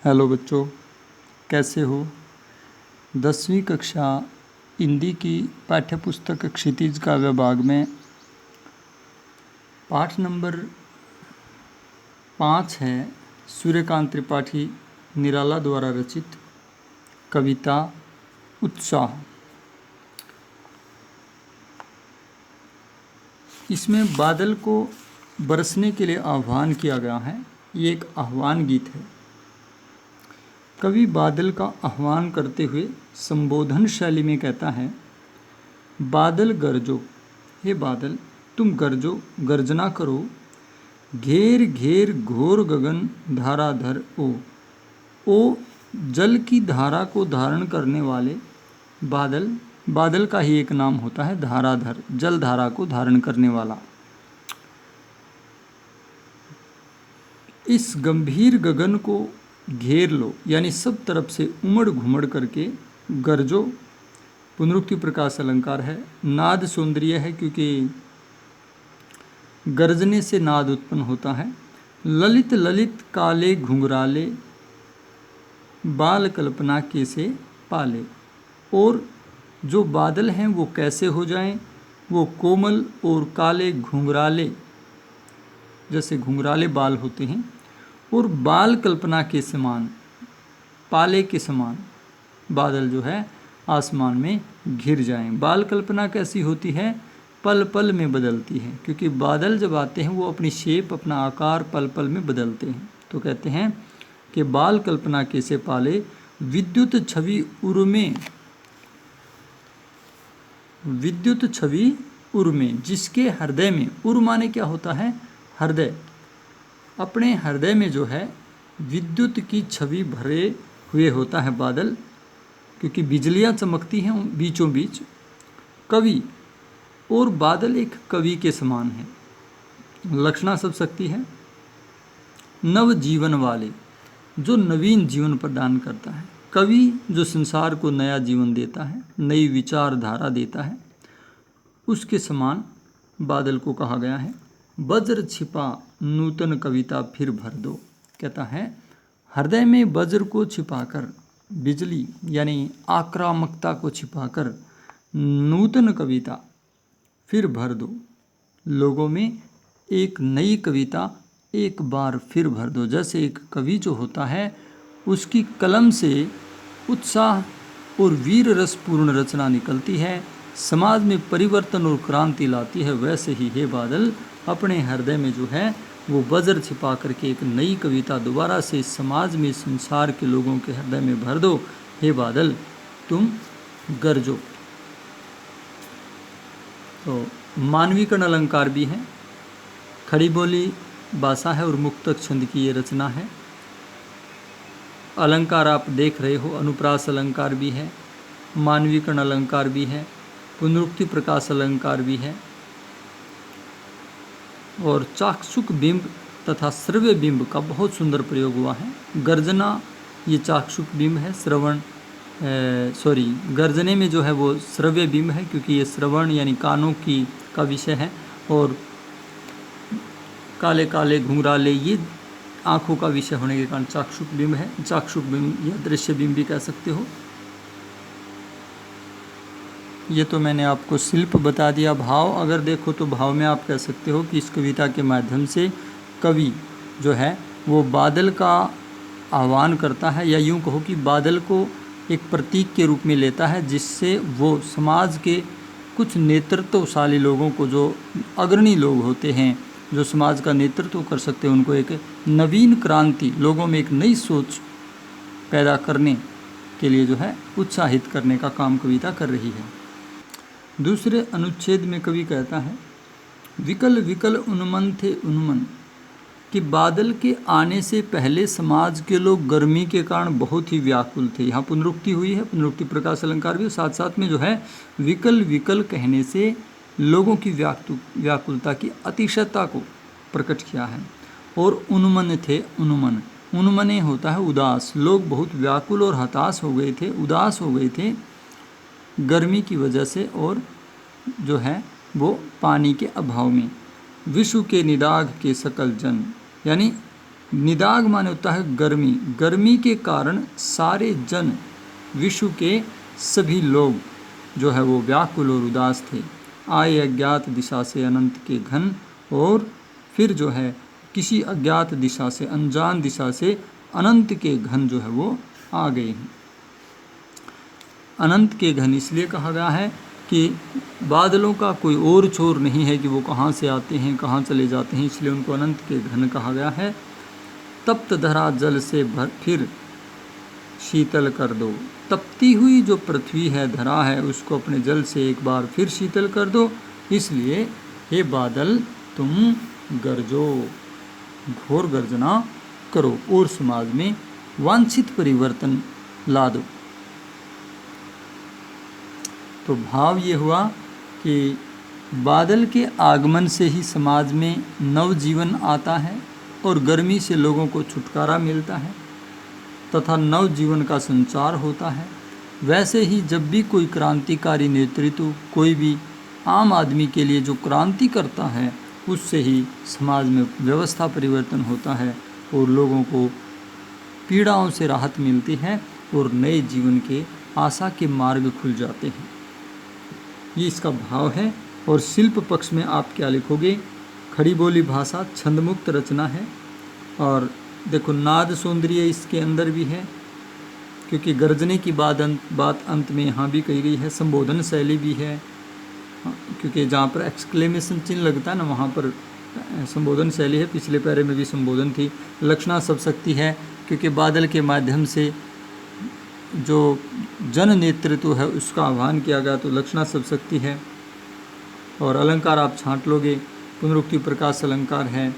Hello बच्चों, कैसे हो। 10वीं कक्षा हिंदी की पाठ्य पुस्तक क्षितिज काव्य भाग में पाठ नंबर 5 है सूर्यकांत त्रिपाठी निराला द्वारा रचित कविता उत्साह। इसमें बादल को बरसने के लिए आह्वान किया गया है। ये एक आह्वान गीत है। कवि बादल का आह्वान करते हुए संबोधन शैली में कहता है, बादल गरजो, हे बादल तुम गरजो, गर्जना करो, घेर घेर घोर गगन धाराधर ओ जल की धारा को धारण करने वाले बादल। बादल का ही एक नाम होता है धाराधर, जल धारा को धारण करने वाला। इस गंभीर गगन को घेर लो, यानी सब तरफ से उमड़ घुमड़ करके गरजो। पुनरुक्ति प्रकाश अलंकार है। नाद सौंदर्य है क्योंकि गरजने से नाद उत्पन्न होता है। ललित ललित काले घुंघराले, बाल कल्पना कैसे पाले। और जो बादल हैं वो कैसे हो जाएं, वो कोमल और काले घुंघराले, जैसे घुंघराले बाल होते हैं, और बाल कल्पना के समान, पाले के समान बादल जो है आसमान में घिर जाएं। बाल कल्पना कैसी होती है? पल पल में बदलती है, क्योंकि बादल जब आते हैं वो अपनी शेप, अपना आकार पल पल में बदलते हैं। तो कहते हैं कि बाल कल्पना कैसे पाले, विद्युत छवि उर्मे, विद्युत छवि उर्मे, जिसके हृदय में, उर माने क्या होता है? हृदय। अपने हृदय में जो है विद्युत की छवि भरे हुए होता है बादल, क्योंकि बिजलियां चमकती हैं बीचों बीच। कवि, और बादल एक कवि के समान है। लक्षणा सब शक्ति है। नव जीवन वाले, जो नवीन जीवन प्रदान करता है। कवि जो संसार को नया जीवन देता है, नई विचारधारा देता है, उसके समान बादल को कहा गया है। वज्र छिपा नूतन कविता फिर भर दो, कहता है हृदय में वज्र को छिपाकर, बिजली यानी आक्रामकता को छिपाकर नूतन कविता फिर भर दो। लोगों में एक नई कविता एक बार फिर भर दो। जैसे एक कवि जो होता है उसकी कलम से उत्साह और वीर रसपूर्ण रचना निकलती है, समाज में परिवर्तन और क्रांति लाती है, वैसे ही हे बादल अपने हृदय में जो है वो वज्र छिपा करके एक नई कविता दोबारा से समाज में, संसार के लोगों के हृदय में भर दो। हे बादल तुम गरजो। तो मानवीकरण अलंकार भी है। खड़ी बोली भाषा है और मुक्तक छंद की ये रचना है। अलंकार आप देख रहे हो, अनुप्रास अलंकार भी है, मानवीकरण अलंकार भी है, पुनरुक्ति प्रकाश अलंकार भी है, और चाक्षुक बिंब तथा श्रव्य बिंब का बहुत सुंदर प्रयोग हुआ है। गर्जना ये चाक्षुक बिंब है, श्रवण गर्जने में जो है वो श्रव्य बिंब है, क्योंकि ये श्रवण यानी कानों का विषय है। और काले काले घुंघराले ये आँखों का विषय होने के कारण चाक्षुक बिंब है। चाक्षुक बिंब या दृश्य बिंब भी कह सकते हो। ये तो मैंने आपको शिल्प बता दिया। भाव अगर देखो तो भाव में आप कह सकते हो कि इस कविता के माध्यम से कवि जो है वो बादल का आह्वान करता है, या यूँ कहो कि बादल को एक प्रतीक के रूप में लेता है, जिससे वो समाज के कुछ नेतृत्वशाली लोगों को, जो अग्रणी लोग होते हैं, जो समाज का नेतृत्व कर सकते हैं, उनको एक नवीन क्रांति, लोगों में एक नई सोच पैदा करने के लिए जो है उत्साहित करने का काम कविता कर रही है। दूसरे अनुच्छेद में कवि कहता है, विकल विकल उन्मन थे उन्मन, कि बादल के आने से पहले समाज के लोग गर्मी के कारण बहुत ही व्याकुल थे। यहाँ पुनरुक्ति हुई है, पुनरुक्ति प्रकाश अलंकार भी। साथ साथ में जो है विकल विकल कहने से लोगों की व्याकुलता की अतिशयता को प्रकट किया है। और उन्मन थे उन्मन, उन्मने होता है उदास। लोग बहुत व्याकुल और हताश हो गए थे, उदास हो गए थे गर्मी की वजह से, और जो है वो पानी के अभाव में। विश्व के निदाघ के सकल जन, यानी निदाग माने होता है गर्मी, गर्मी के कारण सारे जन, विश्व के सभी लोग जो है वो व्याकुल और उदास थे। आए अज्ञात दिशा से अनंत के घन, और फिर जो है किसी अज्ञात दिशा से, अनजान दिशा से अनंत के घन जो है वो आ गए हैं। अनंत के घन इसलिए कहा गया है कि बादलों का कोई और छोर नहीं है कि वो कहाँ से आते हैं कहाँ चले जाते हैं, इसलिए उनको अनंत के घन कहा गया है। तप्त धरा जल से भर फिर शीतल कर दो, तपती हुई जो पृथ्वी है, धरा है, उसको अपने जल से एक बार फिर शीतल कर दो। इसलिए हे बादल तुम गरजो, घोर गर्जना करो और समाज में वांछित परिवर्तन ला दो। तो भाव ये हुआ कि बादल के आगमन से ही समाज में नवजीवन आता है और गर्मी से लोगों को छुटकारा मिलता है तथा नवजीवन का संचार होता है। वैसे ही जब भी कोई क्रांतिकारी नेतृत्व, कोई भी आम आदमी के लिए जो क्रांति करता है, उससे ही समाज में व्यवस्था परिवर्तन होता है और लोगों को पीड़ाओं से राहत मिलती है और नए जीवन के आशा के मार्ग खुल जाते हैं। ये इसका भाव है। और शिल्प पक्ष में आप क्या लिखोगे? खड़ी बोली भाषा छंदमुक्त रचना है। और देखो नाद सौंदर्य इसके अंदर भी है, क्योंकि गर्जने की बात अंत में यहाँ भी कही गई है। संबोधन शैली भी है, क्योंकि जहाँ पर एक्सक्लेमेशन चिन्ह लगता है ना, वहाँ पर संबोधन शैली है। पिछले पैरे में भी संबोधन थी। लक्षणा सब शक्ति है, क्योंकि बादल के माध्यम से जो जन नेतृत्व है उसका आह्वान किया गया, तो लक्षणा सब शक्ति है। और अलंकार आप छांट लोगे, पुनरुक्ति प्रकाश अलंकार है,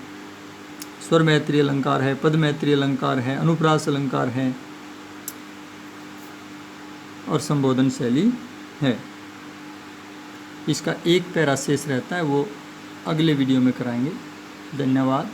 स्वर मैत्री अलंकार है, पद मैत्री अलंकार है, अनुप्रास अलंकार है और संबोधन शैली है। इसका एक पैरा शेष रहता है, वो अगले वीडियो में कराएंगे। धन्यवाद।